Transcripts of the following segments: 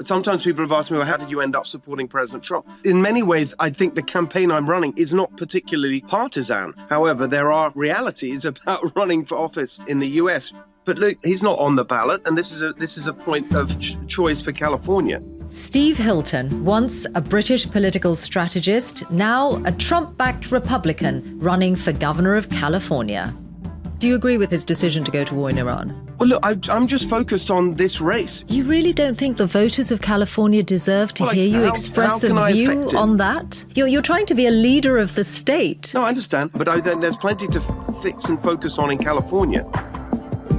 Sometimes people have asked me, well, how did you end up supporting President Trump? In many ways, I think the campaign I'm running is not particularly partisan. However, there are realities about running for office in the US. But look, he's not on the ballot, and this is a point of choice for California. Steve Hilton, once a British political strategist, now a Trump-backed Republican running for governor of California. Do you agree with his decision to go to war in Iran? Well, look, I'm just focused on this race. You really don't think the voters of California deserve to hear you express a view on that? You're trying to be a leader of the state. No, I understand, but there's plenty to fix and focus on in California.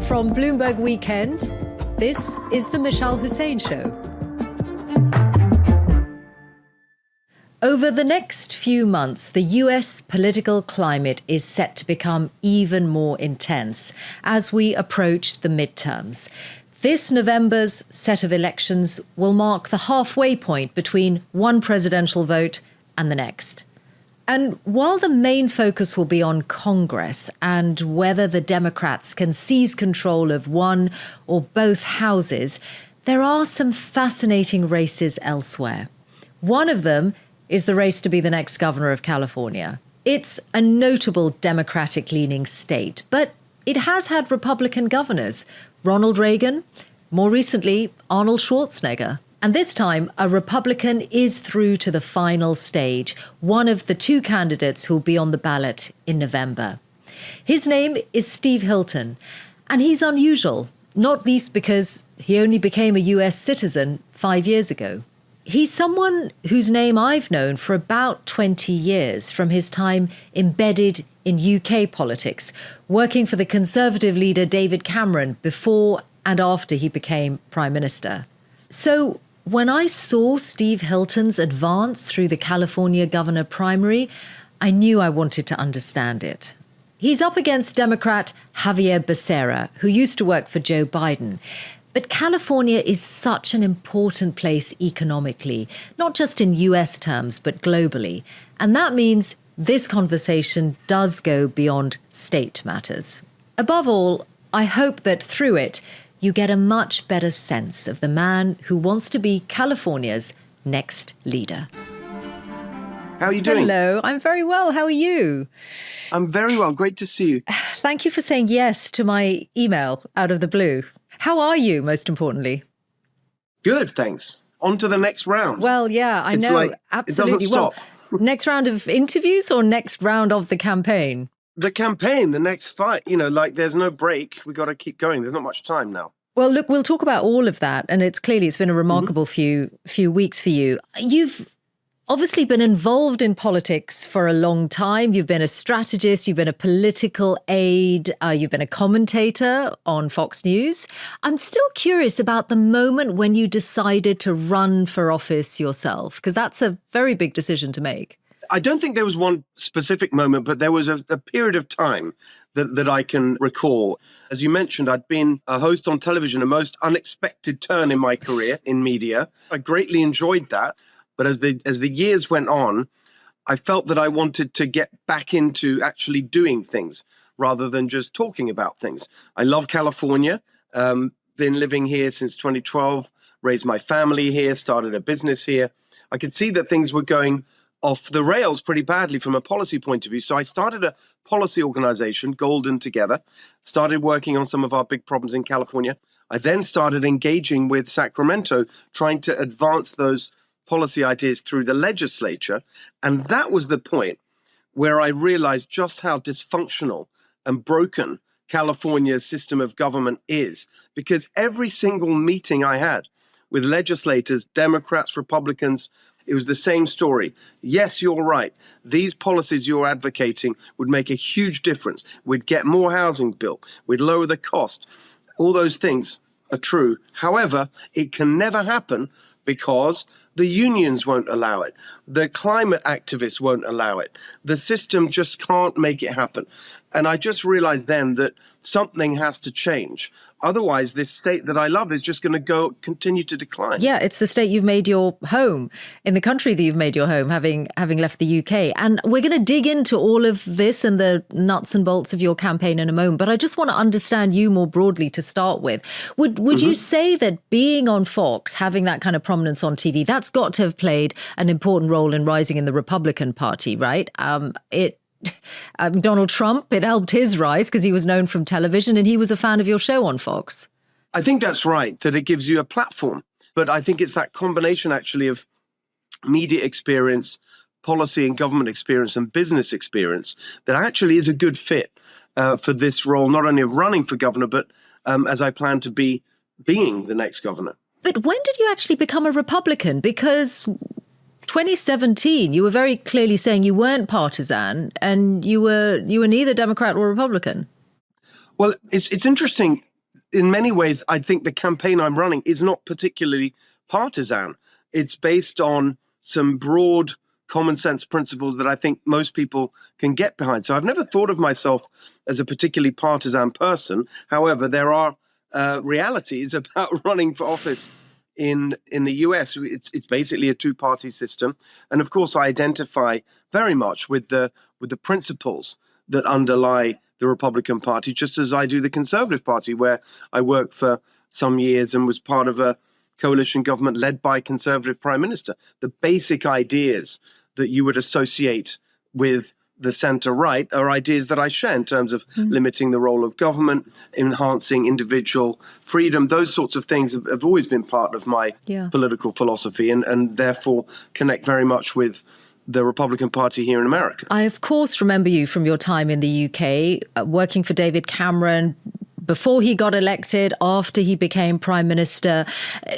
From Bloomberg Weekend, this is the Mishal Husain Show. Over the next few months, the US political climate is set to become even more intense as we approach the midterms. This November's set of elections will mark the halfway point between one presidential vote and the next. And while the main focus will be on Congress and whether the Democrats can seize control of one or both houses, there are some fascinating races elsewhere. One of them is the race to be the next governor of California. It's a notable Democratic-leaning state, but it has had Republican governors. Ronald Reagan, more recently, Arnold Schwarzenegger. And this time, a Republican is through to the final stage, one of the two candidates who'll be on the ballot in November. His name is Steve Hilton, and he's unusual, not least because he only became a US citizen 5 years ago. He's someone whose name I've known for about 20 years from his time embedded in UK politics, working for the Conservative leader David Cameron before and after he became Prime Minister. So when I saw Steve Hilton's advance through the California governor primary, I knew I wanted to understand it. He's up against Democrat Xavier Becerra, who used to work for Joe Biden. But California is such an important place economically, not just in US terms, but globally. And that means this conversation does go beyond state matters. Above all, I hope that through it, you get a much better sense of the man who wants to be California's next leader. How are you doing? Hello, I'm very well. How are you? I'm very well. Great to see you. Thank you for saying yes to my email out of the blue. How are you, most importantly? Good, thanks. On to the next round. Well, yeah, I know. Absolutely. It doesn't stop. Well, next round of interviews or next round of the campaign? The campaign, the next fight, there's no break. We got to keep going. There's not much time now. Well, look, we'll talk about all of that. And it's been a remarkable few weeks for you. You've obviously been involved in politics for a long time. You've been a strategist, you've been a political aide, you've been a commentator on Fox News. I'm still curious about the moment when you decided to run for office yourself, because that's a very big decision to make. I don't think there was one specific moment, but there was a period of time that I can recall. As you mentioned, I'd been a host on television, a most unexpected turn in my career in media. I greatly enjoyed that. But as the years went on, I felt that I wanted to get back into actually doing things rather than just talking about things. I love California, been living here since 2012, raised my family here, started a business here. I could see that things were going off the rails pretty badly from a policy point of view. So I started a policy organization, Golden Together, started working on some of our big problems in California. I then started engaging with Sacramento, trying to advance those policy ideas through the legislature. And that was the point where I realized just how dysfunctional and broken California's system of government is. Because every single meeting I had with legislators, Democrats, Republicans, it was the same story. Yes, you're right. These policies you're advocating would make a huge difference. We'd get more housing built. We'd lower the cost. All those things are true. However, it can never happen because The unions won't allow it. The climate activists won't allow it. The system just can't make it happen. And I just realized then that something has to change. Otherwise, this state that I love is just going to continue to decline. Yeah, it's the state you've made your home, in the country that you've made your home, having left the UK. And we're going to dig into all of this and the nuts and bolts of your campaign in a moment. But I just want to understand you more broadly to start with. Would you say that being on Fox, having that kind of prominence on TV, that's got to have played an important role in rising in the Republican Party, right? Donald Trump, it helped his rise because he was known from television and he was a fan of your show on Fox. I think that's right, that it gives you a platform. But I think it's that combination actually of media experience, policy and government experience and business experience that actually is a good fit for this role, not only of running for governor, but as I plan to be being the next governor. But when did you actually become a Republican? Because 2017, you were very clearly saying you weren't partisan and you were neither Democrat or Republican. Well, it's interesting. In many ways, I think the campaign I'm running is not particularly partisan. It's based on some broad common sense principles that I think most people can get behind. So I've never thought of myself as a particularly partisan person. However, there are realities about running for office in the US. It's basically a two-party system. And of course, I identify very much with the principles that underlie the Republican Party, just as I do the Conservative Party, where I worked for some years and was part of a coalition government led by a Conservative Prime Minister. The basic ideas that you would associate with the centre-right are ideas that I share in terms of limiting the role of government, enhancing individual freedom. Those sorts of things have always been part of my political philosophy and therefore connect very much with the Republican Party here in America. I, of course, remember you from your time in the UK, working for David Cameron, before he got elected, after he became Prime Minister.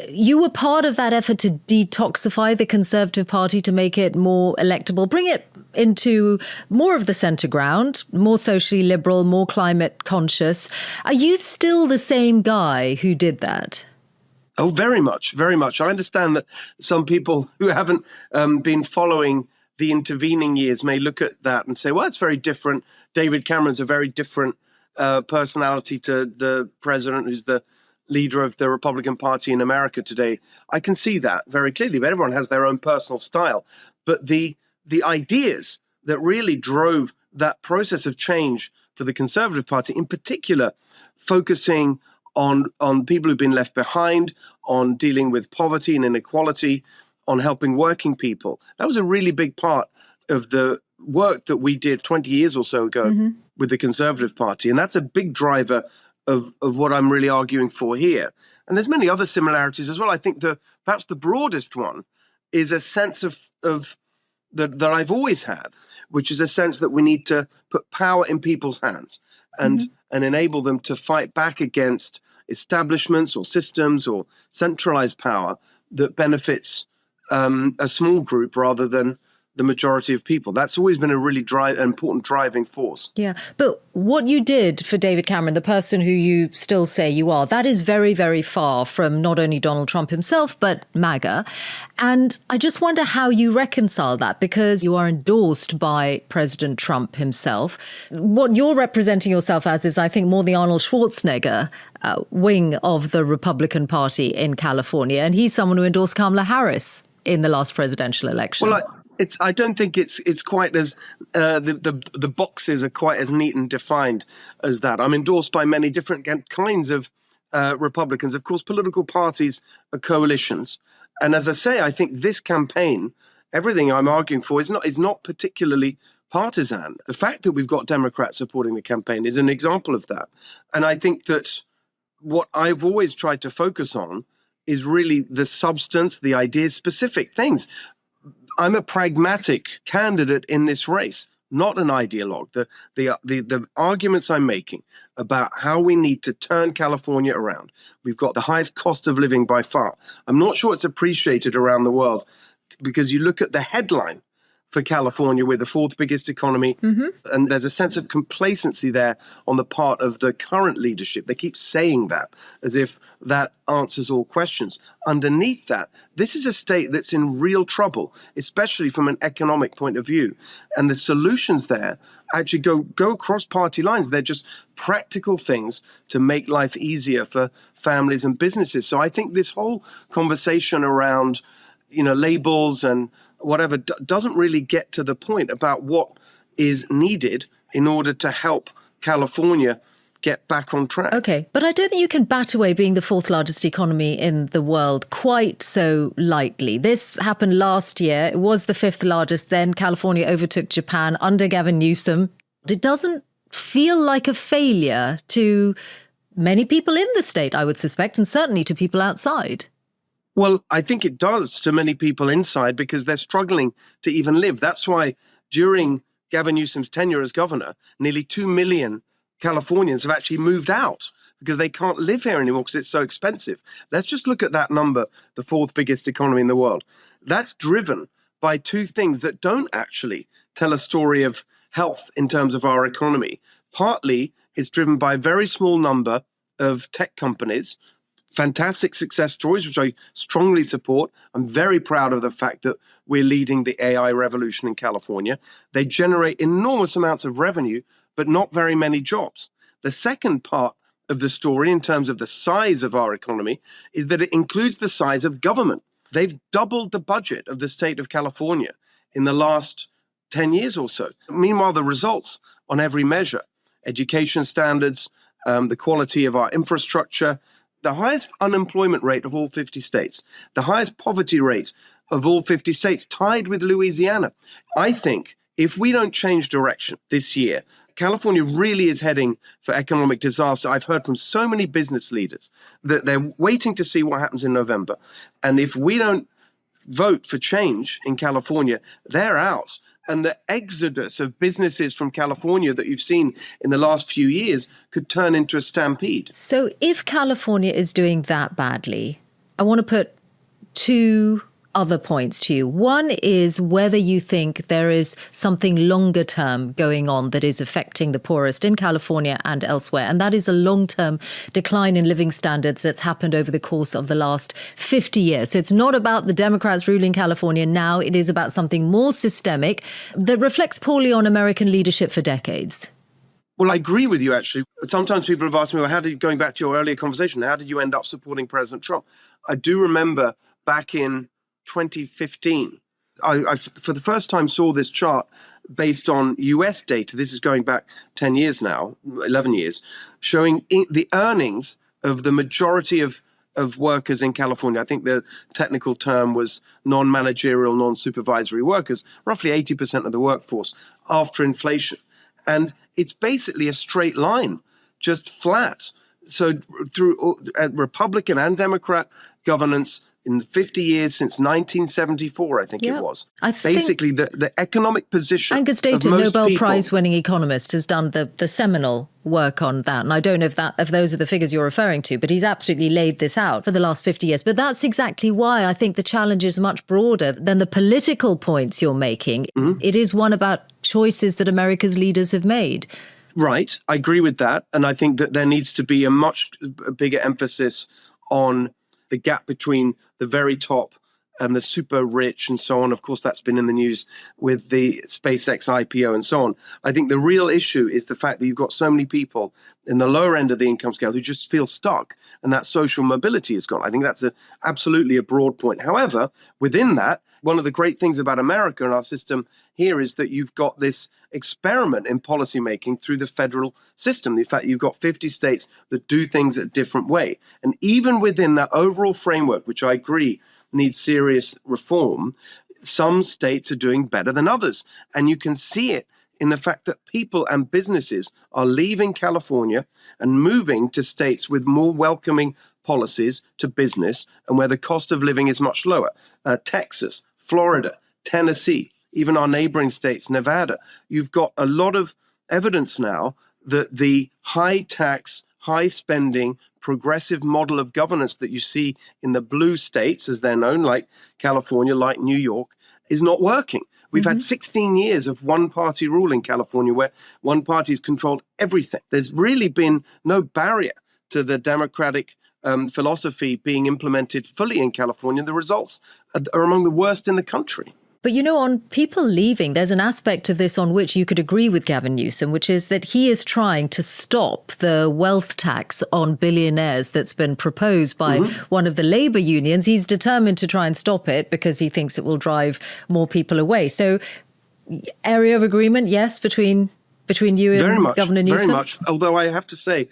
You were part of that effort to detoxify the Conservative Party, to make it more electable, bring it into more of the centre ground, more socially liberal, more climate conscious. Are you still the same guy who did that? Oh, very much, very much. I understand that some people who haven't been following the intervening years may look at that and say, well, it's very different. David Cameron's a very different personality to the president who's the leader of the Republican Party in America today. I can see that very clearly, but everyone has their own personal style. But the ideas that really drove that process of change for the Conservative Party, in particular, focusing on people who've been left behind, on dealing with poverty and inequality, on helping working people. That was a really big part of the work that we did 20 years or so ago with the Conservative Party. And that's a big driver of what I'm really arguing for here. And there's many other similarities as well. I think perhaps the broadest one is a sense of that I've always had, which is a sense that we need to put power in people's hands and enable them to fight back against establishments or systems or centralized power that benefits a small group rather than the majority of people. That's always been a really important driving force. Yeah, but what you did for David Cameron, the person who you still say you are, that is very, very far from not only Donald Trump himself, but MAGA. And I just wonder how you reconcile that, because you are endorsed by President Trump himself. What you're representing yourself as is, I think, more the Arnold Schwarzenegger wing of the Republican Party in California. And he's someone who endorsed Kamala Harris in the last presidential election. Well, I don't think it's quite as the boxes are quite as neat and defined as that. I'm endorsed by many different kinds of Republicans. Of course, political parties are coalitions, and as I say, I think this campaign, everything I'm arguing for, is not particularly partisan. The fact that we've got Democrats supporting the campaign is an example of that, and I think that what I've always tried to focus on is really the substance, the ideas, specific things. I'm a pragmatic candidate in this race, not an ideologue. The arguments I'm making about how we need to turn California around. We've got the highest cost of living by far. I'm not sure it's appreciated around the world, because you look at the headline for California. We're the fourth biggest economy. And there's a sense of complacency there on the part of the current leadership. They keep saying that as if that answers all questions. Underneath that, this is a state that's in real trouble, especially from an economic point of view. And the solutions there actually go across party lines. They're just practical things to make life easier for families and businesses. So I think this whole conversation around, labels and whatever doesn't really get to the point about what is needed in order to help California get back on track. Okay, but I don't think you can bat away being the fourth largest economy in the world quite so lightly. This happened last year. It was the fifth largest. Then California overtook Japan under Gavin Newsom. It doesn't feel like a failure to many people in the state, I would suspect, and certainly to people outside. Well, I think it does to many people inside because they're struggling to even live. That's why during Gavin Newsom's tenure as governor, nearly 2 million Californians have actually moved out because they can't live here anymore because it's so expensive. Let's just look at that number, the fourth biggest economy in the world. That's driven by two things that don't actually tell a story of health in terms of our economy. Partly, it's driven by a very small number of tech companies, fantastic success stories, which I strongly support. I'm very proud of the fact that we're leading the AI revolution in California. They generate enormous amounts of revenue, but not very many jobs. The second part of the story, in terms of the size of our economy, is that it includes the size of government. They've doubled the budget of the state of California in the last 10 years or so. Meanwhile, the results on every measure, education standards, the quality of our infrastructure, the highest unemployment rate of all 50 states, the highest poverty rate of all 50 states, tied with Louisiana. I think if we don't change direction this year, California really is heading for economic disaster. I've heard from so many business leaders that they're waiting to see what happens in November. And if we don't vote for change in California, they're out. And the exodus of businesses from California that you've seen in the last few years could turn into a stampede. So if California is doing that badly, I want to put two other points to you. One is whether you think there is something longer term going on that is affecting the poorest in California and elsewhere. And that is a long-term decline in living standards that's happened over the course of the last 50 years. So it's not about the Democrats ruling California now. It is about something more systemic that reflects poorly on American leadership for decades. Well, I agree with you, actually. Sometimes people have asked me, well, going back to your earlier conversation, how did you end up supporting President Trump? I do remember back in 2015, I for the first time saw this chart based on US data. This is going back 10 years now, 11 years, showing the earnings of the majority of workers in California. I think the technical term was non-managerial, non-supervisory workers, roughly 80% of the workforce after inflation. And it's basically a straight line, just flat. So through Republican and Democrat governance, in 50 years since 1974, I think it was. Basically, the economic position Angus Data, of most Nobel Prize-winning economist, has done the seminal work on that. And I don't know if those are the figures you're referring to, but he's absolutely laid this out for the last 50 years. But that's exactly why I think the challenge is much broader than the political points you're making. Mm-hmm. It is one about choices that America's leaders have made. Right. I agree with that. And I think that there needs to be a much bigger emphasis on the gap between the very top and the super rich and so on. Of course, that's been in the news with the SpaceX IPO and so on. I think the real issue is the fact that you've got so many people in the lower end of the income scale who just feel stuck, and that social mobility is gone. I think that's absolutely a broad point. However, within that, one of the great things about America and our system here is that you've got this experiment in policymaking through the federal system. The fact you've got 50 states that do things a different way. And even within that overall framework, which I agree needs serious reform, some states are doing better than others. And you can see it in the fact that people and businesses are leaving California and moving to states with more welcoming policies to business and where the cost of living is much lower. Texas, Florida, Tennessee, even our neighboring states, Nevada. You've got a lot of evidence now that the high tax, high spending, progressive model of governance that you see in the blue states, as they're known, like California, like New York, is not working. We've had 16 years of one-party rule in California where one party's controlled everything. There's really been no barrier to the democratic philosophy being implemented fully in California. The results are among the worst in the country. But, you know, on people leaving, there's an aspect of this on which you could agree with Gavin Newsom, which is that he is trying to stop the wealth tax on billionaires that's been proposed by one of the Labour unions. He's determined to try and stop it because he thinks it will drive more people away. So area of agreement, yes, between you and Governor Newsom? Very much. Although I have to say,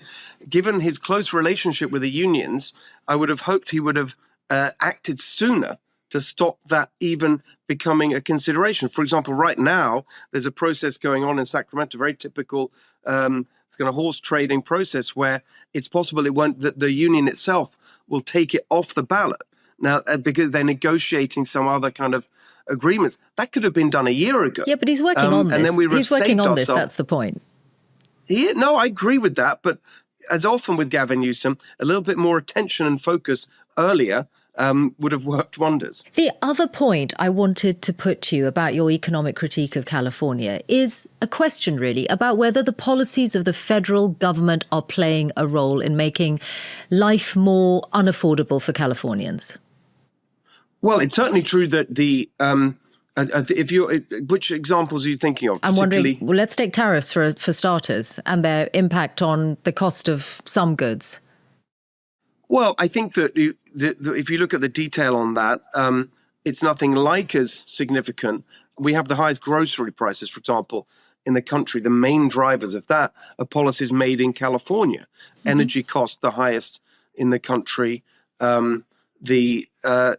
given his close relationship with the unions, I would have hoped he would have acted sooner to stop that even becoming a consideration. For example, right now, there's a process going on in Sacramento, very typical it's kind of horse trading process where it's possible that the union itself will take it off the ballot. Now, because they're negotiating some other kind of agreements. That could have been done a year ago. Yeah, but he's working on this. And then we he's working on this, that's the point. No, I agree with that. But as often with Gavin Newsom, a little bit more attention and focus earlier would have worked wonders. The other point I wanted to put to you about your economic critique of California is a question really about whether the policies of the federal government are playing a role in making life more unaffordable for Californians. Well, it's certainly true that which examples are you thinking of? I'm wondering, well, let's take tariffs for starters and their impact on the cost of some goods. Well, I think that if you look at the detail on that, it's nothing like as significant. We have the highest grocery prices, for example, in the country. The main drivers of that are policies made in California. Energy costs the highest in the country. The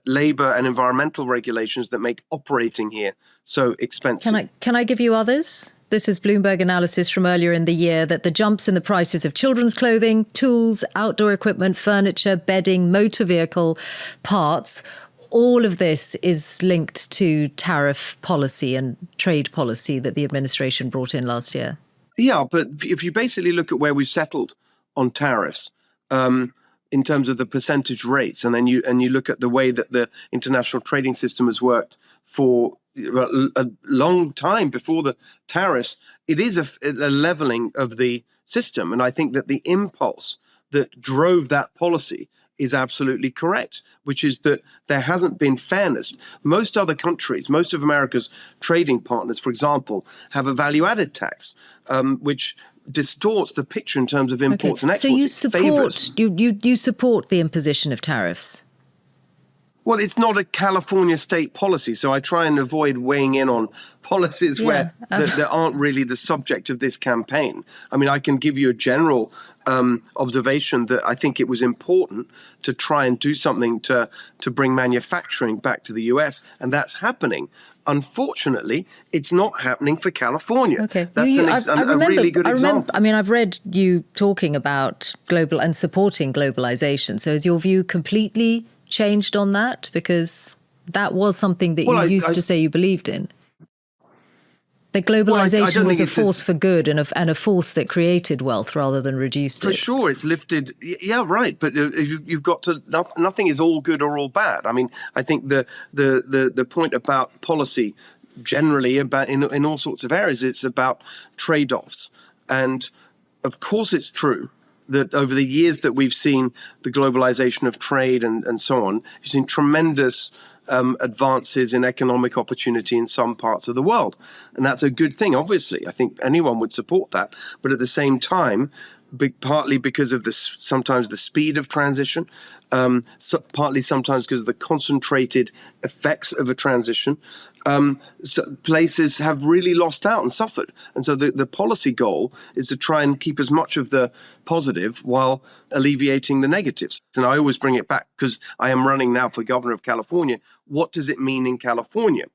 labor and environmental regulations that make operating here so expensive. Can I give you others? This is Bloomberg analysis from earlier in the year that the jumps in the prices of children's clothing, tools, outdoor equipment, furniture, bedding, motor vehicle parts, all of this is linked to tariff policy and trade policy that the administration brought in last year. Yeah, but if you basically look at where we settled on tariffs, in terms of the percentage rates, and then you look at the way that the international trading system has worked for a long time before the tariffs, it is a leveling of the system. And I think that the impulse that drove that policy is absolutely correct, which is that there hasn't been fairness. Most other countries, most of America's trading partners, for example, have a value-added tax, which distorts the picture in terms of imports and exports. So you support the imposition of tariffs? Well, it's not a California state policy, so I try and avoid weighing in on policies where that aren't really the subject of this campaign. I mean, I can give you a general observation that I think it was important to try and do something to bring manufacturing back to the US, and that's happening. Unfortunately, it's not happening for California. Okay. That's a really good example. I mean, I've read you talking about global and supporting globalization. So has your view completely changed on that? Because that was something that you used to say you believed in. That globalization was a force for good and a force that created wealth rather than reduced it. For sure, it's lifted. Yeah, right. But you've got to. Nothing is all good or all bad. I mean, I think the point about policy generally about in all sorts of areas, it's about trade-offs. And of course, it's true that over the years that we've seen the globalization of trade and so on, you've seen tremendous advances in economic opportunity in some parts of the world. And that's a good thing, obviously. I think anyone would support that. But at the same time, partly because of sometimes the speed of transition, partly sometimes because of the concentrated effects of a transition, so places have really lost out and suffered. And so the policy goal is to try and keep as much of the positive while alleviating the negatives. And I always bring it back because I am running now for governor of California. What does it mean in California?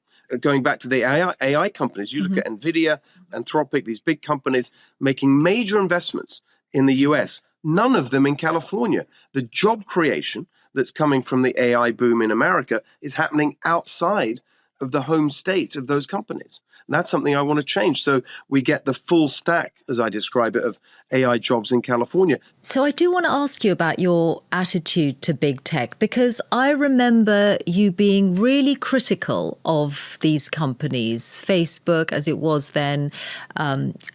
Going back to the AI companies, you look at NVIDIA, Anthropic, these big companies making major investments in the US, none of them in California. The job creation that's coming from the AI boom in America is happening outside of the home state of those companies. And that's something I want to change. So we get the full stack, as I describe it, of AI jobs in California. So I do want to ask you about your attitude to big tech, because I remember you being really critical of these companies, Facebook as it was then,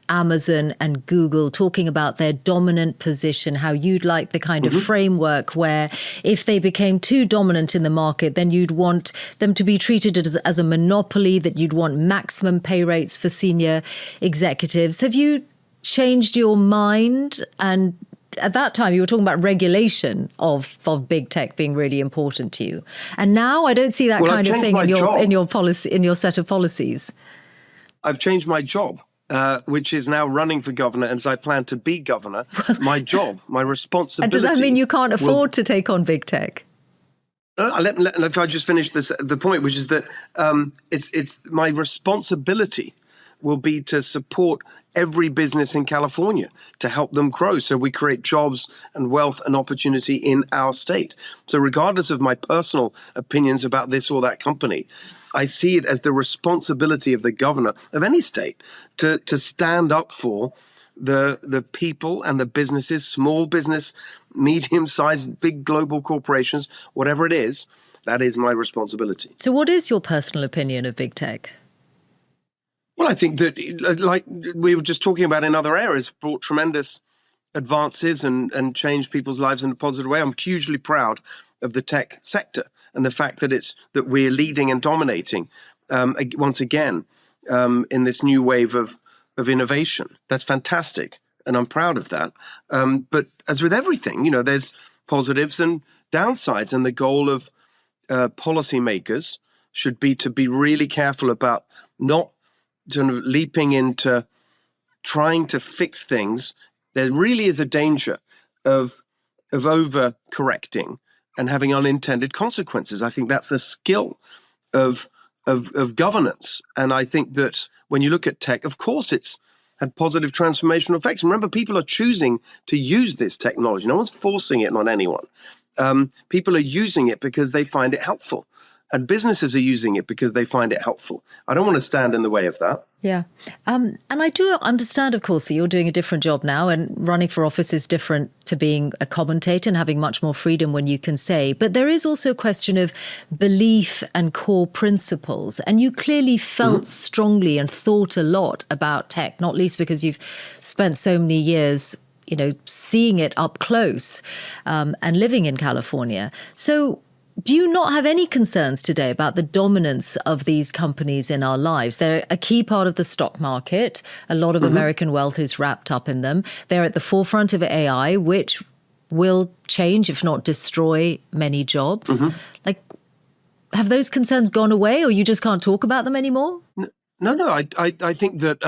Amazon and Google, talking about their dominant position, how you'd like the kind of framework where if they became too dominant in the market, then you'd want them to be treated as a monopoly, that you'd want maximum pay rates for senior executives. Have you changed your mind? And at that time, you were talking about regulation of big tech being really important to you. And now I don't see that kind of thing in your policy, in your set of policies. I've changed my job, which is now running for governor, and as I plan to be governor, my job, my responsibility. And does that mean you can't afford to take on big tech? If I just finish the point, which is that it's my responsibility will be to support every business in California to help them grow, so we create jobs and wealth and opportunity in our state. So regardless of my personal opinions about this or that company, I see it as the responsibility of the governor of any state to stand up for the people and the businesses, small business, medium-sized, big global corporations, whatever it is. That is my responsibility. So what is your personal opinion of big tech? Well, I think that, like we were just talking about in other areas, brought tremendous advances and changed people's lives in a positive way. I'm hugely proud of the tech sector and the fact that we're leading and dominating once again in this new wave of innovation. That's fantastic, and I'm proud of that. But as with everything, there's positives and downsides, and the goal of policymakers should be to be really careful about not sort of leaping into trying to fix things. There really is a danger of overcorrecting and having unintended consequences. I think that's the skill of governance. And I think that when you look at tech, of course, it's had positive transformational effects. And remember, people are choosing to use this technology. No one's forcing it on anyone. People are using it because they find it helpful. And businesses are using it because they find it helpful. I don't want to stand in the way of that. Yeah. And I do understand, of course, that you're doing a different job now, and running for office is different to being a commentator and having much more freedom when you can say. But there is also a question of belief and core principles. And you clearly felt strongly and thought a lot about tech, not least because you've spent so many years seeing it up close and living in California. So do you not have any concerns today about the dominance of these companies in our lives? They're a key part of the stock market. A lot of American wealth is wrapped up in them. They're at the forefront of AI, which will change, if not destroy, many jobs. Like, have those concerns gone away, or you just can't talk about them anymore? No. I think that,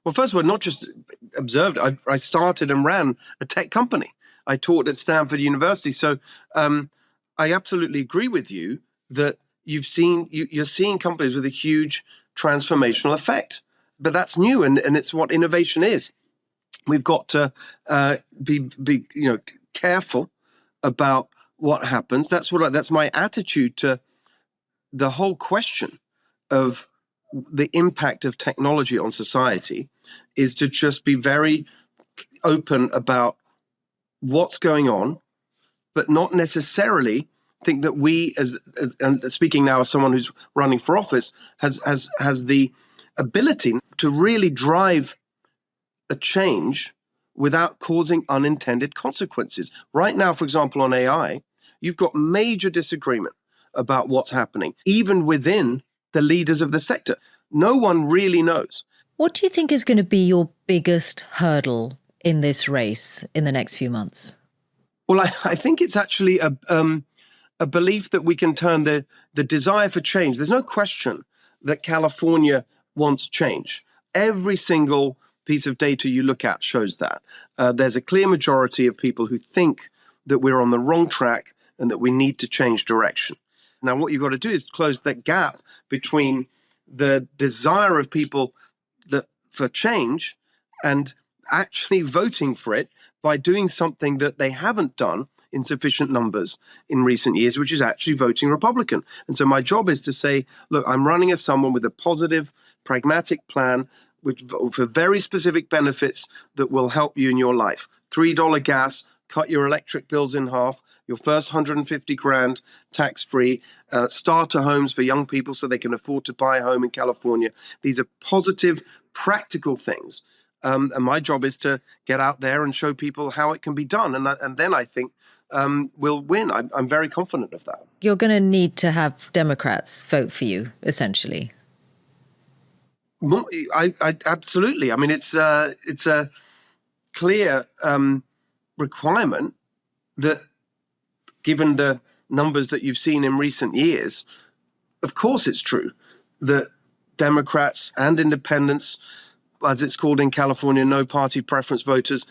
well, first of all, not just observed, I started and ran a tech company. I taught at Stanford University. So I absolutely agree with you that you're seeing companies with a huge transformational effect. But that's new, and it's what innovation is. We've got to be careful about what happens. That's my attitude to the whole question of the impact of technology on society, is to just be very open about what's going on, but not necessarily think that we, as and speaking now as someone who's running for office, has the ability to really drive a change without causing unintended consequences. Right now, for example, on AI, you've got major disagreement about what's happening, even within the leaders of the sector. No one really knows. What do you think is going to be your biggest hurdle in this race in the next few months? Well, I think it's actually a belief that we can turn the desire for change. There's no question that California wants change. Every single piece of data you look at shows that. There's a clear majority of people who think that we're on the wrong track and that we need to change direction. Now, what you've got to do is close that gap between the desire of people for change and actually voting for it by doing something that they haven't done in sufficient numbers in recent years, which is actually voting Republican. And so my job is to say, look, I'm running as someone with a positive, pragmatic plan for very specific benefits that will help you in your life. $3 gas, cut your electric bills in half, your first 150 grand tax-free, starter homes for young people so they can afford to buy a home in California. These are positive, practical things. And my job is to get out there and show people how it can be done. And then I think we'll win. I'm very confident of that. You're going to need to have Democrats vote for you, essentially. I absolutely. I mean, it's a clear requirement that, given the numbers that you've seen in recent years, of course it's true that Democrats and independents, as it's called in California, no party preference voters,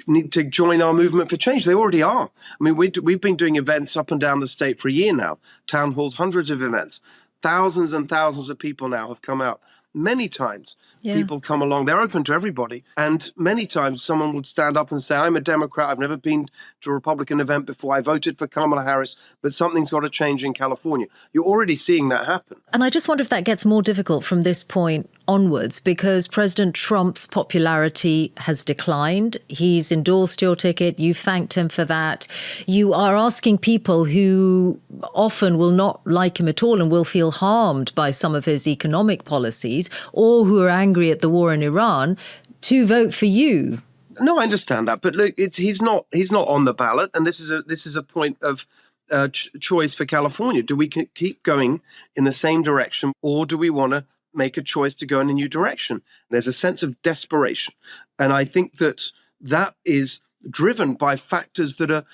need to join our movement for change. They already are. I mean, we've been doing events up and down the state for a year now, town halls, hundreds of events. Thousands and thousands of people now have come out. Many times people come along, they're open to everybody. And many times someone would stand up and say, I'm a Democrat, I've never been to a Republican event before, I voted for Kamala Harris, but something's got to change in California. You're already seeing that happen. And I just wonder if that gets more difficult from this point onwards, because President Trump's popularity has declined. He's endorsed your ticket. You've thanked him for that. You are asking people who often will not like him at all and will feel harmed by some of his economic policies, or who are angry at the war in Iran, to vote for you. No, I understand that, but look, he's not on the ballot, and this is a point of choice for California. Do we keep going in the same direction, or do we want to make a choice to go in a new direction? There's a sense of desperation, and I think that is driven by factors that are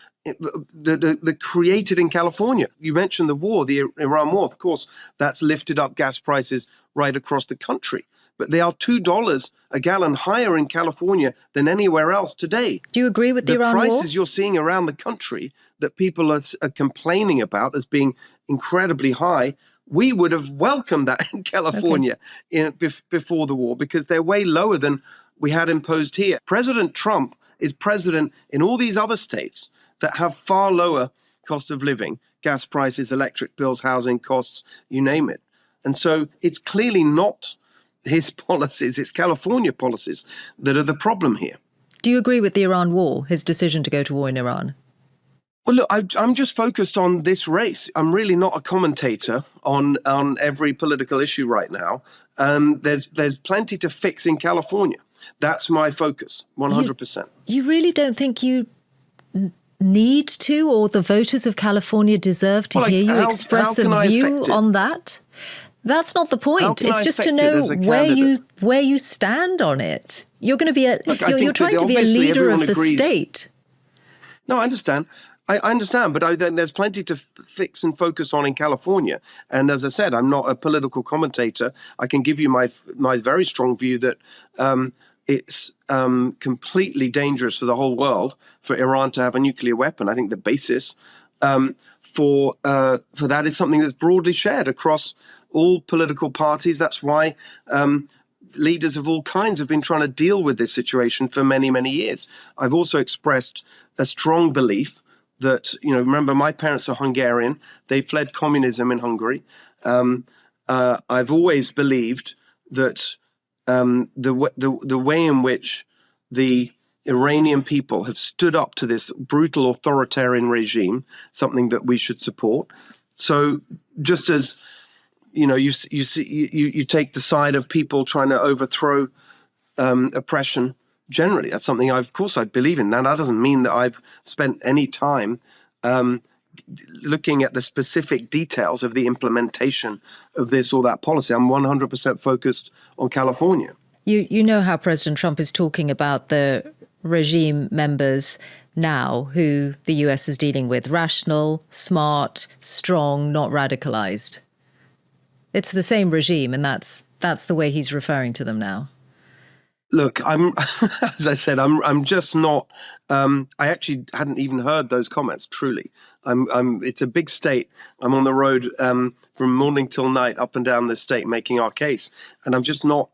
created in California. You mentioned the war, the Iran war. Of course, that's lifted up gas prices right across the country. But they are $2 a gallon higher in California than anywhere else today. Do you agree with the Iran war? The prices you're seeing around the country that people are complaining about as being incredibly high, we would have welcomed that in California before the war, because they're way lower than we had imposed here. President Trump is president in all these other states that have far lower cost of living, gas prices, electric bills, housing costs, you name it. And so it's clearly not his policies, it's California policies that are the problem here. Do you agree with the Iran war, his decision to go to war in Iran? Well, look, I'm just focused on this race. I'm really not a commentator on every political issue right now. There's plenty to fix in California. That's my focus, 100%. You really don't think you need to, or the voters of California deserve to hear you express a view on that? That's not the point. It's just to know where you stand on it. You're going to be you're trying to be a leader of the state. No, I understand. I understand, but there's plenty to fix and focus on in California. And as I said, I'm not a political commentator. I can give you my very strong view that it's completely dangerous for the whole world for Iran to have a nuclear weapon. I think the basis for that is something that's broadly shared across all political parties. That's why leaders of all kinds have been trying to deal with this situation for many, many years. I've also expressed a strong belief that, remember, my parents are Hungarian. They fled communism in Hungary. I've always believed that the way in which the Iranian people have stood up to this brutal authoritarian regime, something that we should support. So just as you take the side of people trying to overthrow oppression generally, that's something of course I believe in. Now, that doesn't mean that I've spent any time looking at the specific details of the implementation of this or that policy. I'm 100% focused on California. You know how President Trump is talking about the regime members now who the US is dealing with: rational, smart, strong, not radicalized. It's the same regime, and that's the way he's referring to them now. Look, as I said, I'm just not. I actually hadn't even heard those comments. Truly, it's a big state. I'm on the road from morning till night, up and down this state, making our case, and I'm just not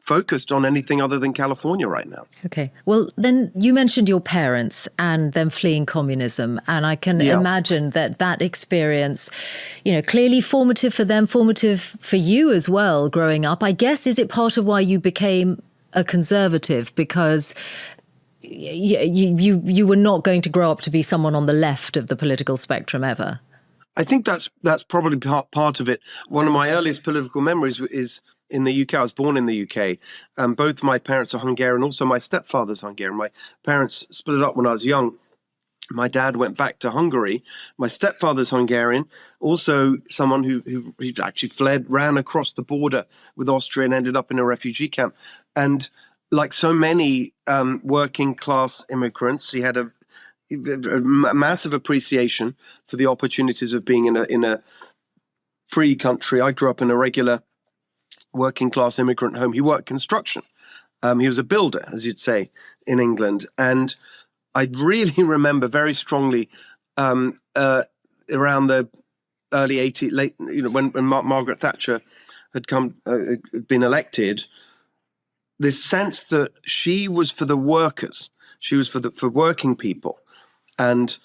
focused on anything other than California right now. Okay. Well, then you mentioned your parents and them fleeing communism. And I can imagine that experience, clearly formative for them, formative for you as well growing up. I guess, is it part of why you became a conservative? Because you were not going to grow up to be someone on the left of the political spectrum ever. I think that's probably part of it. One of my earliest political memories is in the UK. I was born in the UK. Both my parents are Hungarian. Also, my stepfather's Hungarian. My parents split up when I was young. My dad went back to Hungary. My stepfather's Hungarian, also someone who actually ran across the border with Austria and ended up in a refugee camp. And like so many working class immigrants, he had a massive appreciation for the opportunities of being in a free country. I grew up in a regular working class immigrant home. He worked construction. He was a builder, as you'd say, in England. And I really remember very strongly around the early 80s, when Margaret Thatcher had been elected, this sense that she was for the workers, she was for working people, and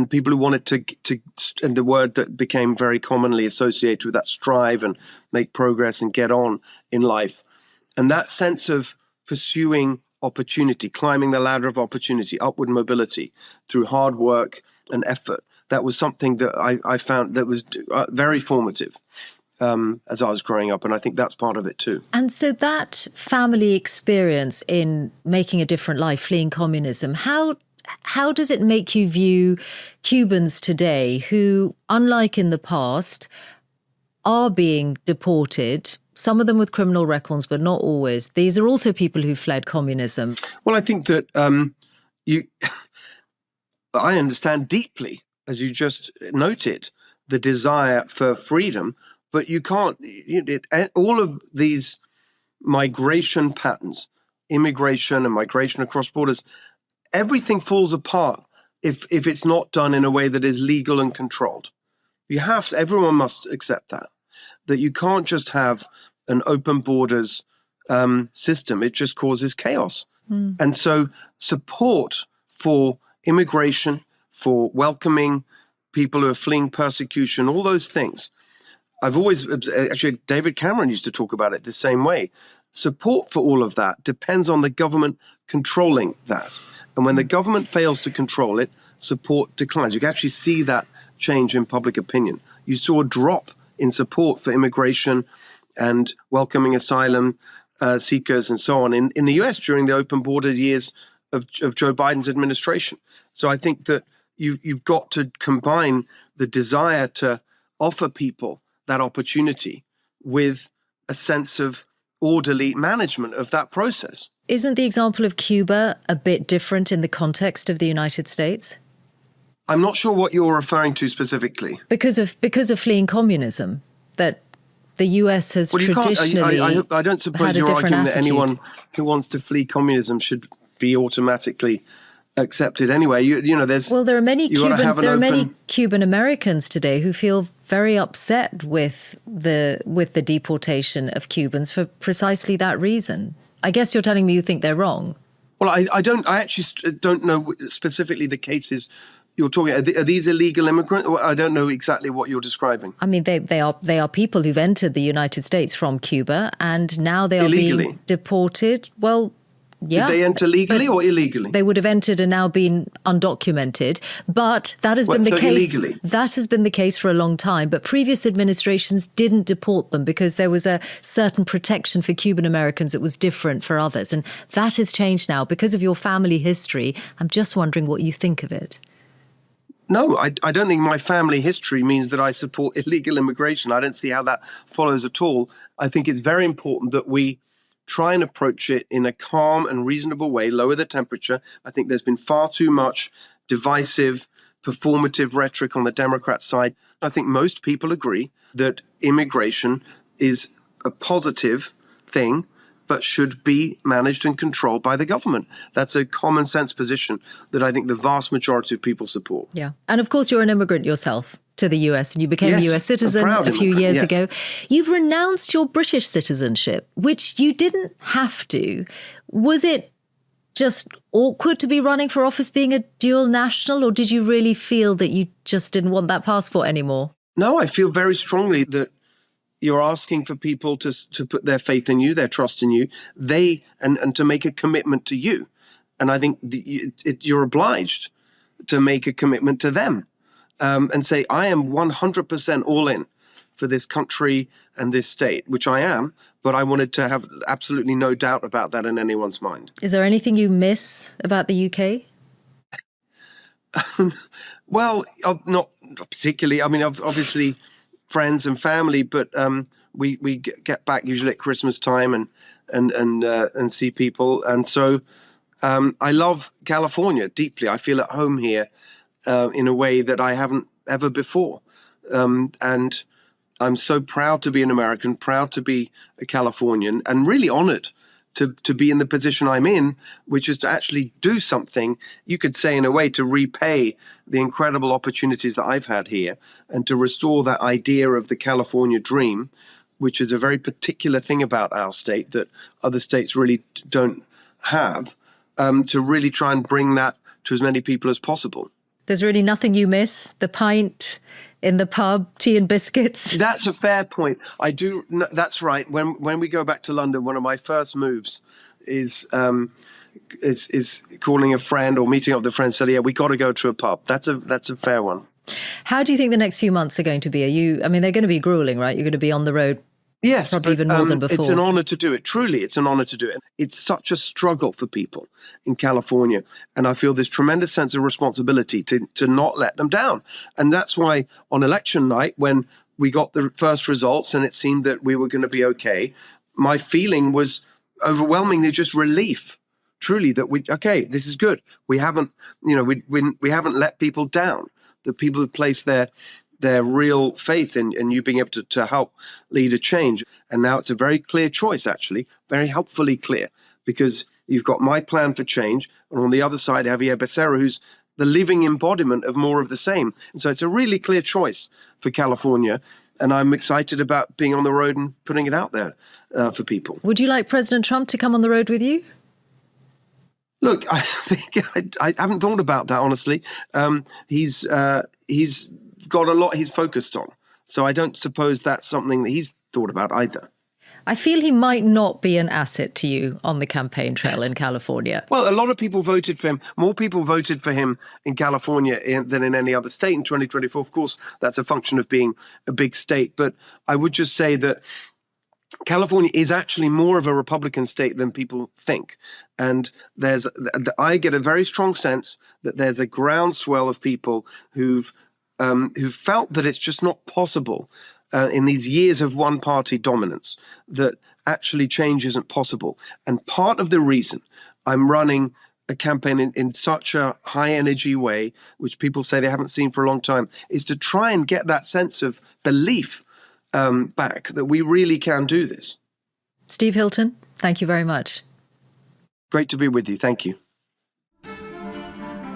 people who wanted to, and the word that became very commonly associated with that, strive and make progress and get on in life. And that sense of pursuing opportunity, climbing the ladder of opportunity, upward mobility through hard work and effort, that was something that I found that was very formative as I was growing up. And I think that's part of it too. And so that family experience in making a different life, fleeing communism, how does it make you view Cubans today who, unlike in the past, are being deported, some of them with criminal records, but not always? These are also people who fled communism. Well, I think that I understand deeply, as you just noted, the desire for freedom, but you can't, all of these migration patterns, immigration and migration across borders, everything falls apart if it's not done in a way that is legal and controlled. Everyone must accept that you can't just have an open borders system. It just causes chaos. And so support for immigration, for welcoming people who are fleeing persecution, all those things. I've always, actually, David Cameron used to talk about it the same way. Support for all of that depends on the government controlling that. And when the government fails to control it, support declines. You can actually see that change in public opinion. You saw a drop in support for immigration and welcoming asylum seekers and so on in the US during the open border years of Joe Biden's administration. So I think that you've got to combine the desire to offer people that opportunity with a sense of orderly management of that process. Isn't the example of Cuba a bit different in the context of the United States? I'm not sure what you're referring to specifically. Because of fleeing communism, that the US has traditionally I don't suppose you're arguing that anyone who wants to flee communism should be automatically accepted anyway. There are many Cuban Americans today who feel very upset with the deportation of Cubans for precisely that reason. I guess you're telling me you think they're wrong. Well, I actually don't know specifically the cases you're talking. Are these illegal immigrants? I don't know exactly what you're describing. I mean, they are people who've entered the United States from Cuba, and now they are being deported. Well, yeah. Did they enter legally or illegally? They would have entered and now been undocumented. But that has been the case. Illegally? That has been the case for a long time. But previous administrations didn't deport them because there was a certain protection for Cuban Americans that was different for others. And that has changed now because of your family history. I'm just wondering what you think of it. No, I don't think my family history means that I support illegal immigration. I don't see how that follows at all. I think it's very important that we try and approach it in a calm and reasonable way, lower the temperature. I think there's been far too much divisive, performative rhetoric on the Democrat side. I think most people agree that immigration is a positive thing, but should be managed and controlled by the government. That's a common sense position that I think the vast majority of people support. Yeah. And of course, you're an immigrant yourself. to the US and you became a US citizen a few years ago. You've renounced your British citizenship, which you didn't have to. Was it just awkward to be running for office being a dual national, or did you really feel that you just didn't want that passport anymore? No, I feel very strongly that you're asking for people to put their faith in you, their trust in you, and to make a commitment to you. And I think you're obliged to make a commitment to them and say, I am 100% all in for this country and this state, which I am. But I wanted to have absolutely no doubt about that in anyone's mind. Is there anything you miss about the UK? Well, not particularly. I mean, obviously friends and family, but we get back usually at Christmas time and see people. And so I love California deeply. I feel at home here in a way that I haven't ever before. And I'm so proud to be an American, proud to be a Californian, and really honored to be in the position I'm in, which is to actually do something, you could say in a way, to repay the incredible opportunities that I've had here and to restore that idea of the California dream, which is a very particular thing about our state that other states really don't have, to really try and bring that to as many people as possible. There's really nothing you miss? The pint in the pub, tea and biscuits? That's a fair point. I do. That's right. When we go back to London, one of my first moves is calling a friend or meeting up with a friend. Say, yeah, we got to go to a pub. That's a fair one. How do you think the next few months are going to be? I mean, they're going to be grueling, right? You're going to be on the road. Yes, probably even more than before. It's an honor to do it. Truly, it's an honor to do it. It's such a struggle for people in California. And I feel this tremendous sense of responsibility to not let them down. And that's why on election night, when we got the first results and it seemed that we were going to be okay, my feeling was overwhelmingly just relief. Truly, that this is good. We haven't, we haven't let people down. The people who place their real faith in you being able to help lead a change. And now it's a very clear choice, actually, very helpfully clear, because you've got my plan for change. And on the other side, Xavier Becerra, who's the living embodiment of more of the same. And so it's a really clear choice for California. And I'm excited about being on the road and putting it out there for people. Would you like President Trump to come on the road with you? Look, I think I haven't thought about that, honestly. He's got a lot he's focused on. So I don't suppose that's something that he's thought about either. I feel he might not be an asset to you on the campaign trail in California. Well, a lot of people voted for him. More people voted for him in California than in any other state in 2024. Of course, that's a function of being a big state. But I would just say that California is actually more of a Republican state than people think. And I get a very strong sense that there's a groundswell of people who've felt that it's just not possible in these years of one-party dominance, that actually change isn't possible. And part of the reason I'm running a campaign in such a high-energy way, which people say they haven't seen for a long time, is to try and get that sense of belief back that we really can do this. Steve Hilton, thank you very much. Great to be with you. Thank you.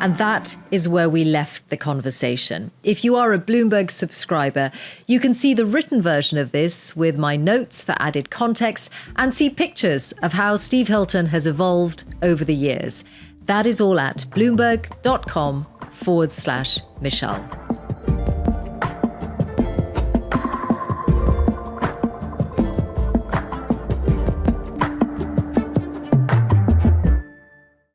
And that is where we left the conversation. If you are a Bloomberg subscriber, you can see the written version of this with my notes for added context and see pictures of how Steve Hilton has evolved over the years. That is all at bloomberg.com/Mishal.